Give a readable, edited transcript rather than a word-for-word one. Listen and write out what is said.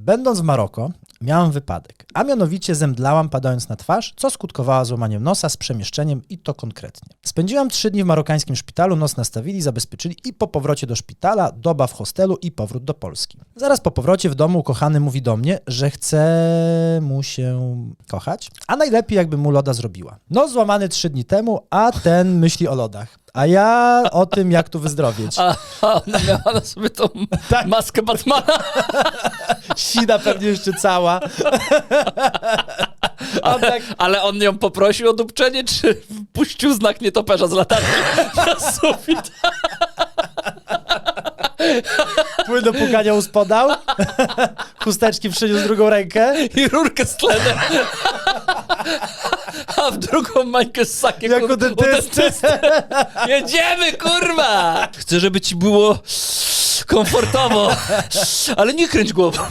Będąc w Maroko, miałam wypadek, a mianowicie zemdlałam padając na twarz, co skutkowało złamaniem nosa z przemieszczeniem i to konkretnie. Spędziłam 3 dni w marokańskim szpitalu, nos nastawili, zabezpieczyli i po powrocie do szpitala, doba w hostelu i powrót do Polski. Zaraz po powrocie w domu ukochany mówi do mnie, że chce mu się kochać, a najlepiej jakby mu loda zrobiła. Nos złamany 3 dni temu, a ten myśli o lodach. A ja o tym, jak tu wyzdrowieć. A ona miała na sobie tą maskę Batmana. Sina pewnie jeszcze cała. Ale on ją poprosił o dupczenie, czy puścił znak nietoperza z latarki na sufit? Płyn do pukania uspodał. Chusteczki przyniósł drugą rękę. I rurkę z tlenem. A w drugą mańkę z sakiem. Jako dentysty. Jedziemy, kurwa! Chcę, żeby ci było komfortowo. Ale nie kręć głową.